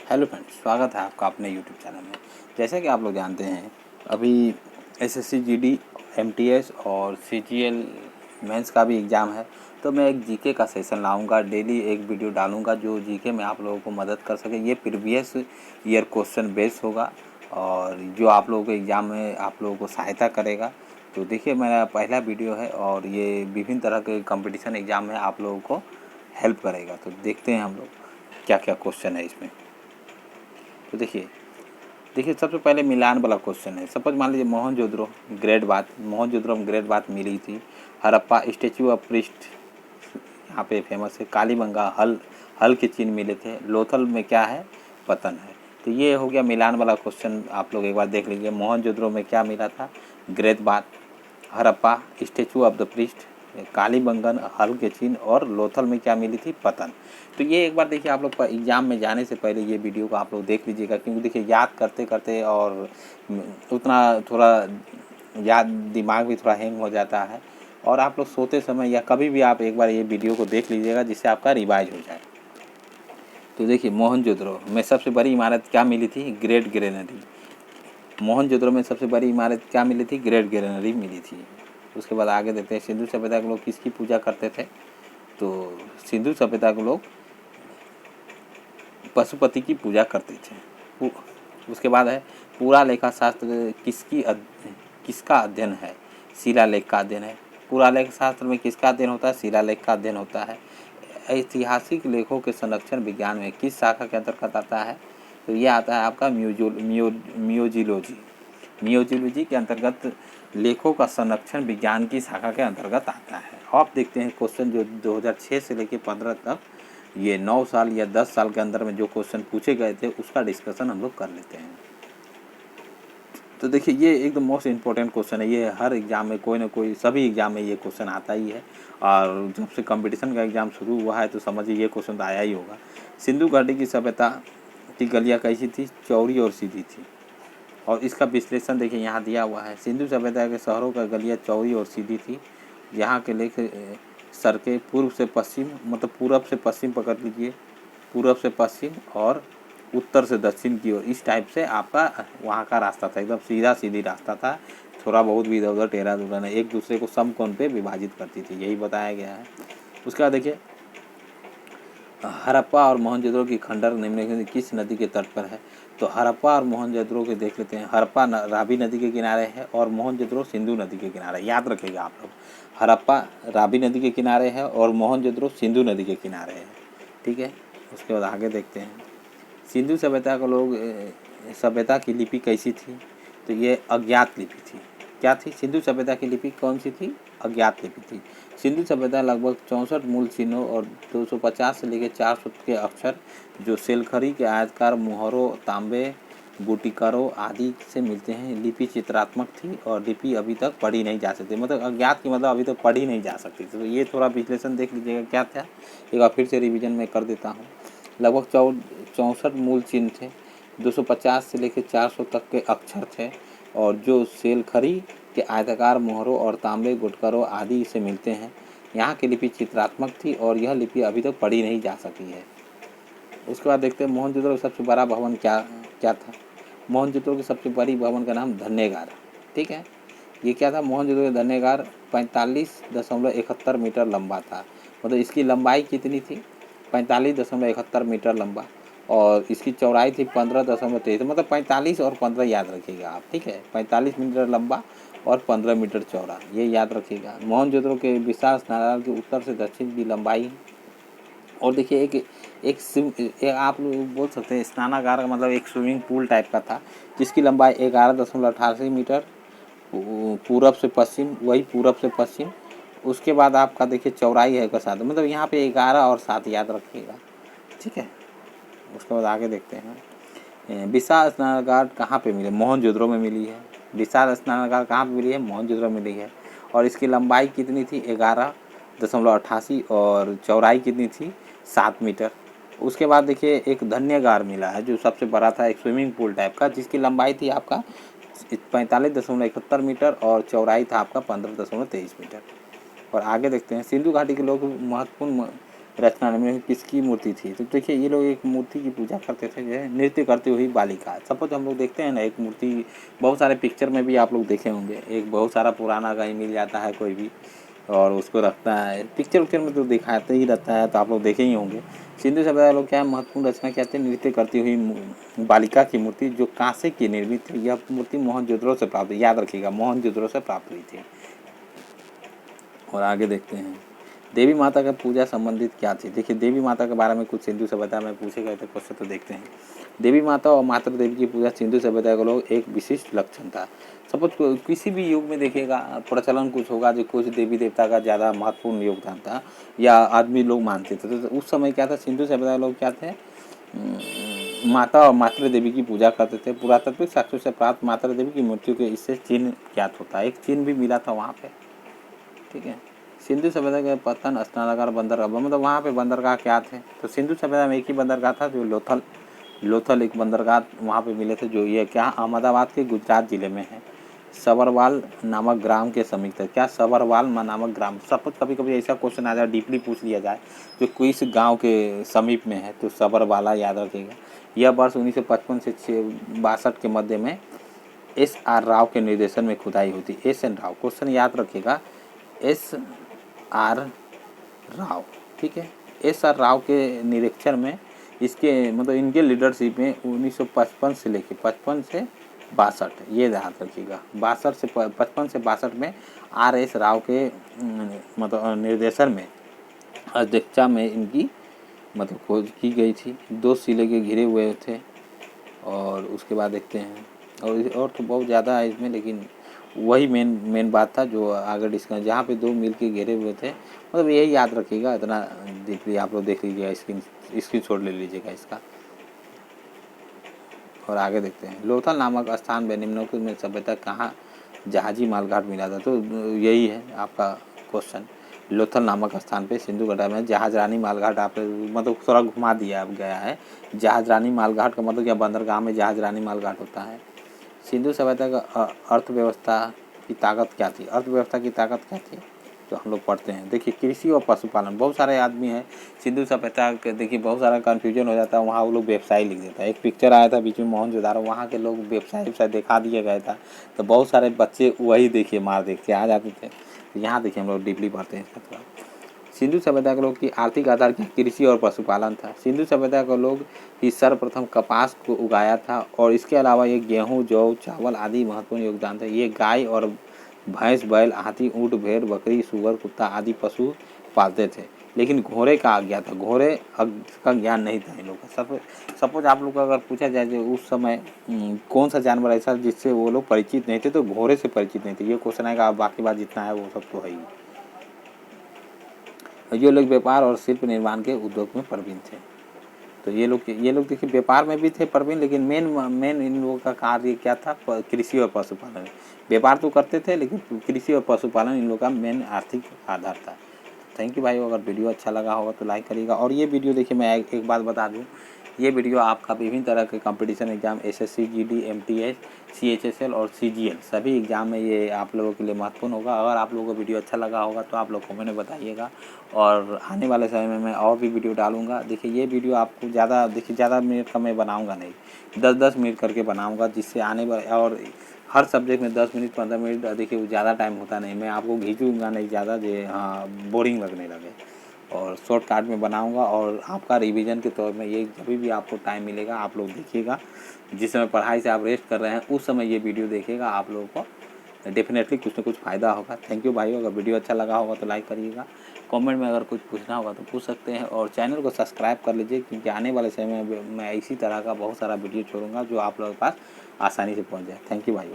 Hello friends, स्वागत है आपका अपने यूट्यूब चैनल में। जैसा कि आप लोग जानते हैं, अभी एसएससी जीडी एमटीएस और सीजीएल मेंस का भी एग्ज़ाम है। तो मैं एक जीके का सेशन लाऊंगा, डेली एक वीडियो डालूंगा जो जीके में आप लोगों को मदद कर सके। ये प्रीवियस ईयर क्वेश्चन बेस होगा और जो आप लोगों के एग्ज़ाम में आप लोगों को सहायता करेगा। तो देखिए, मेरा पहला वीडियो है और ये विभिन्न तरह के कंपटीशन एग्ज़ाम में आप लोगों को हेल्प करेगा। तो देखते हैं हम लोग क्या क्या क्वेश्चन है इसमें। तो देखिए सबसे पहले मिलान वाला क्वेश्चन है। सपोज मान लीजिए मोहनजोदड़ो ग्रेट बात, मोहनजोदड़ो में ग्रेट बात मिली थी। हड़प्पा स्टेचू ऑफ प्रिस्ट यहाँ पे फेमस है। कालीबंगा हल हल के चिन्ह मिले थे। लोथल में क्या है? पतन है। तो ये हो गया मिलान वाला क्वेश्चन। आप लोग एक बार देख लीजिए, मोहनजोदड़ो में क्या मिला था? ग्रेट बात। Harappa statue of the priest, Kalibangan हल के चिन्ह, और लोथल में क्या मिली थी? पतन। तो ये एक बार देखिए, आप लोग एग्ज़ाम में जाने से पहले ये वीडियो को आप लोग देख लीजिएगा, क्योंकि देखिए याद करते करते और उतना थोड़ा याद दिमाग भी थोड़ा हैंग हो जाता है। और आप लोग सोते समय या कभी भी आप एक बार ये वीडियो को देख लीजिएगा, जिससे आपका रिवाइज हो जाए। तो देखिए, मोहनजोदड़ो में सबसे बड़ी इमारत क्या मिली थी? Great granary. मोहनजोदड़ो में सबसे बड़ी इमारत क्या मिली थी? ग्रेट ग्रेनरी मिली थी। उसके बाद आगे देखते हैं, सिंधु सभ्यता के लोग किसकी पूजा करते थे? तो सिंधु सभ्यता के लोग पशुपति की पूजा करते थे। उसके बाद है, पूरा लेखा शास्त्र किसका अध्ययन है? शिलालेख का अध्ययन है। पुरालेख शास्त्र में किसका अध्ययन होता है? शिलालेख का अध्ययन होता है। ऐतिहासिक लेखों के संरक्षण विज्ञान में किस शाखा के अंतर्गत आता है? तो ये आता है आपका म्यूजियोलॉजी। म्यूजियोलॉजी के अंतर्गत लेखों का संरक्षण विज्ञान की शाखा के अंतर्गत आता है। आप देखते हैं क्वेश्चन जो 2006 से लेकर 15 तक, ये 9 साल या 10 साल के अंदर में जो क्वेश्चन पूछे गए थे उसका डिस्कशन हम लोग कर लेते हैं। तो देखिए, ये एकदम मोस्ट इम्पोर्टेंट क्वेश्चन है। ये हर एग्ज़ाम में कोई ना कोई, सभी एग्ज़ाम में ये क्वेश्चन आता ही है। और जब से कंपटीशन का एग्ज़ाम शुरू हुआ है तो समझिए ये क्वेश्चन तो आया ही होगा। सिंधु घाटी की सभ्यता की गलियाँ कैसी थी? चौड़ी और सीधी थी। और इसका विश्लेषण देखिए यहाँ दिया हुआ है। सिंधु सभ्यता के शहरों का गलियाँ चौड़ी और सीधी थी। यहाँ के लेख सड़कें पूर्व से पश्चिम, मतलब पूरब से पश्चिम पकड़ लीजिए, पूरब से पश्चिम और उत्तर से दक्षिण की ओर, इस टाइप से आपका वहाँ का रास्ता था। एकदम सीधा सीधी रास्ता था, थोड़ा बहुत भी इधर उधर टेढ़ा टूढ़ा नहीं, एक दूसरे को समकोण पे विभाजित करती थी, यही बताया गया है। उसके बाद देखिए, हड़प्पा और मोहनजोदड़ो की खंडर निम्नलिखित में किस नदी के तट पर है? तो हड़प्पा और मोहनजोदड़ो के देख लेते हैं। हड़प्पा रावी नदी के किनारे है और मोहनजोदड़ो सिंधु नदी के किनारे। याद रखिएगा आप लोग, हड़प्पा रावी नदी के किनारे है और मोहनजोदड़ो सिंधु नदी के किनारे है। ठीक है। उसके बाद आगे देखते हैं, सिंधु सभ्यता को लोग सभ्यता की लिपि कैसी थी? तो ये अज्ञात लिपि थी। क्या थी? सिंधु सभ्यता की लिपि कौन सी थी? अज्ञात लिपि थी। सिंधु सभ्यता लगभग 64 मूल चिन्हों और 250 से लेकर 400 के अक्षर जो सेलखड़ी के आयतकार मुहरों, तांबे, बूटीकारों आदि से मिलते हैं। लिपि चित्रात्मक थी और लिपि अभी तक पढ़ी नहीं जा सकती। मतलब अज्ञात की मतलब अभी तक पढ़ी नहीं जा सकती। तो ये थोड़ा विश्लेषण देख लीजिएगा क्या था। एक बार फिर से रिवीजन में कर देता हूँ। लगभग 64 मूल चिन्ह थे, 250 से लेकर 400 तक के अक्षर थे और जो सेलखड़ी के आयताकार मोहरों और तांबे गुटकरों आदि से मिलते हैं। यहाँ की लिपि चित्रात्मक थी और यह लिपि अभी तक पढ़ी नहीं जा सकी है। उसके बाद देखते हैं, मोहनजोदड़ो का सबसे बड़ा भवन क्या क्या था? मोहनजोदड़ो की सबसे बड़ी भवन का नाम धन्यगार। ठीक है। ये क्या था? मोहनजोदड़ो का धन्यगार 45.71 मीटर लंबा था। मतलब इसकी लंबाई कितनी थी? 45.71 मीटर लंबा, और इसकी चौड़ाई थी 15.23। मतलब 45 और 15 याद रखिएगा आप। ठीक है, 45 मीटर लंबा और 15 मीटर चौड़ा, ये याद रखिएगा। मोहनजोदड़ो के विशाल स्नानागार की उत्तर से दक्षिण की लंबाई। और देखिए, एक आप लोग बोल सकते हैं स्नानागार का मतलब एक स्विमिंग पूल टाइप का था, जिसकी लंबाई 11.88 मीटर पूरब से पश्चिम, वही पूरब से पश्चिम। उसके बाद आपका देखिए चौड़ाई है का 7, मतलब यहाँ पे 11 और 7 याद रखिएगा। ठीक है। उसके बाद आगे देखते हैं, विशाल स्नानागार कहाँ पे मिले? मोहनजोदड़ो में मिली है। विशाल स्नानागार कहाँ पे मिली है? मोहनजोदड़ो में मिली है। और इसकी लंबाई कितनी थी? 11.88 और चौड़ाई कितनी थी? 7 मीटर। उसके बाद देखिए, एक धन्यगार मिला है जो सबसे बड़ा था, एक स्विमिंग पूल टाइप का, जिसकी लंबाई थी आपका 45.71 मीटर और चौड़ाई था आपका 15.23 मीटर। और आगे देखते हैं, सिंधु घाटी के लोग महत्वपूर्ण रचना में किसकी मूर्ति थी? तो देखिए ये लोग एक मूर्ति की पूजा करते थे, जो है नृत्य करती हुई बालिका। सपोज हम लोग देखते हैं ना एक मूर्ति, बहुत सारे पिक्चर में भी आप लोग देखे होंगे, एक बहुत सारा पुराना कहीं मिल जाता है कोई भी और उसको रखता है, पिक्चर उक्चर में तो दिखाते ही रहता है, तो आप लोग देखे ही होंगे। सिंधु सभ्यता लोग क्या है, महत्वपूर्ण रचना क्या थे, नृत्य करती हुई बालिका की मूर्ति जो कांसे की निर्मित थी। यह मूर्ति मोहनजोदड़ो से प्राप्त, याद रखिएगा मोहनजोदड़ो से प्राप्त हुई थी। और आगे देखते हैं देवी माता का पूजा संबंधित क्या थी। देखिए देवी माता के बारे में कुछ सिंधु सभ्यता में पूछे गए थे क्वेश्चन, तो देखते हैं। देवी माता और मातृ देवी की पूजा सिंधु सभ्यता के लोग एक विशिष्ट लक्षण था। सपोज किसी भी युग में देखिएगा प्रचलन कुछ होगा जो कुछ देवी देवता का ज़्यादा महत्वपूर्ण योगदान था या आदमी लोग मानते थे, तो उस समय क्या था, सिंधु सभ्यता लोग क्या थे, माता और मातृ देवी की पूजा करते थे। पुरातात्विक साक्ष्यों से प्राप्त मातृ देवी की मूर्तियों के इससे चिन्ह ज्ञात होता है, एक चिन्ह भी मिला था वहाँ पे। ठीक है, सिंधु सभ्यता के पतन स्नानागार बंदरगाह, मतलब वहाँ पे बंदरगाह क्या थे, तो सिंधु सभ्यता में एक ही बंदरगाह था जो लोथल एक बंदरगाह वहाँ पे मिले थे, जो ये क्या अहमदाबाद के गुजरात जिले में है, सबरवाल नामक ग्राम के समीप था। क्या सबरवाल नामक ग्राम, सपोज कभी कभी ऐसा क्वेश्चन आ जाए, डीपली पूछ लिया जाए जो किस गांव के समीप में है, तो सबरवाला याद रखिएगा। यह वर्ष 1955 से 62 के मध्य में SR राव के निर्देशन में खुदाई होती। SN राव, क्वेश्चन याद रखिएगा, SR राव, ठीक है, SR राव के निरीक्षण में, इसके मतलब इनके लीडरशिप में 1955 से लेके 55 से 62, ये याद रखिएगा, 62 से 55 से 62 में RS राव के मतलब निर्देशन में अध्यक्षता में इनकी मतलब खोज की गई थी। 2 शिले के घिरे हुए थे। और उसके बाद देखते हैं और तो बहुत ज़्यादा है इसमें, लेकिन वही मेन बात था जो आगे डिस्कस, जहाँ पे 2 मिल के घेरे हुए थे, मतलब यही याद रखिएगा, इतना डीपली आप लोग देख लीजिएगा, स्क्रीनशॉट ले लीजिएगा इसका। और आगे देखते हैं लोथल नामक स्थान में निम्नलिखित में सभ्यता कहाँ जहाजी मालघाट मिला था, तो यही है आपका क्वेश्चन। लोथल नामक स्थान पे सिंधु घाटी में जहाज रानी मालघाट, आप मतलब थोड़ा घुमा दिया गया है। जहाज रानी मालघाट का मतलब क्या, बंदरगाह में जहाज रानी मालघाट होता है। सिंधु सभ्यता का अर्थव्यवस्था की ताकत क्या थी, अर्थव्यवस्था की ताकत क्या थी, तो हम लोग पढ़ते हैं। देखिए कृषि और पशुपालन, बहुत सारे आदमी हैं सिंधु सभ्यता के, देखिए बहुत सारा कन्फ्यूजन हो जाता है, वहाँ वो लोग व्यवसाय लिख देता है। एक पिक्चर आया था बीच में मोहनजोदाड़ो, वहाँ के लोग व्यवसाय दिखा दिया गया था, तो बहुत सारे बच्चे वही देखिए मार देख के आ जाते थे। तो यहाँ देखिए हम लोग डीपली पढ़ते हैं इसका थोड़ा। सिंधु सभ्यता के लोग की आर्थिक आधार क्या, कृषि और पशुपालन था। सिंधु सभ्यता के लोग ही सर्वप्रथम कपास को उगाया था और इसके अलावा ये गेहूँ, जौ, चावल आदि महत्वपूर्ण योगदान थे। ये गाय और भैंस, बैल, हाथी, ऊँट, भेड़, बकरी, सुअर, कुत्ता आदि पशु पालते थे। लेकिन घोड़े का ज्ञान था, घोड़े का ज्ञान नहीं था इन लोगों का। सपोज आप लोग को अगर पूछा जाए जो उस समय कौन सा जानवर ऐसा जिससे वो लोग परिचित नहीं थे, तो घोड़े से परिचित नहीं थे, ये क्वेश्चन आएगा। बाकी बात जितना है वो सब तो है ही। ये लोग व्यापार और शिल्प निर्माण के उद्योग में प्रवीण थे। तो ये लोग देखिए व्यापार में भी थे प्रवीण, लेकिन मेन इन लोगों का कार्य क्या था, कृषि और पशुपालन। व्यापार तो करते थे लेकिन कृषि और पशुपालन इन लोगों का मेन आर्थिक आधार था। थैंक यू भाई, अगर वीडियो अच्छा लगा होगा तो लाइक करिएगा। और ये वीडियो देखिए, मैं एक बात बता दूं, ये वीडियो आपका विभिन्न तरह के competition exam SSC, GD, MTH, CHSL और CGL सभी एग्जाम में ये आप लोगों के लिए महत्वपूर्ण होगा। अगर आप लोगों को वीडियो अच्छा लगा होगा तो आप लोग कमेंट में बताइएगा, और आने वाले समय में मैं और भी वीडियो डालूंगा। देखिए ये वीडियो आपको ज़्यादा मिनट का मैं बनाऊँगा नहीं, 10-10 मिनट करके बनाऊँगा, जिससे आने वाले और हर सब्जेक्ट में 10 मिनट 15 मिनट, देखिए ज़्यादा टाइम होता नहीं, मैं आपको खींचूंगा नहीं ज़्यादा, जो हाँ बोरिंग लगने लगे, और शॉर्टकट में बनाऊंगा। और आपका रिवीजन के तौर में ये जब भी आपको टाइम मिलेगा आप लोग देखिएगा, जिस समय पढ़ाई से आप रेस्ट कर रहे हैं उस समय ये वीडियो देखिएगा, आप लोगों को डेफिनेटली कुछ ना कुछ फ़ायदा होगा। थैंक यू भाई, अगर वीडियो अच्छा लगा होगा तो लाइक करिएगा, कमेंट में अगर कुछ पूछना होगा तो पूछ सकते हैं, और चैनल को सब्सक्राइब कर लीजिए, क्योंकि आने वाले समय में मैं इसी तरह का बहुत सारा वीडियो छोड़ूंगा जो आप लोगों के पास आसानी से पहुँच जाए। थैंक यू भाई।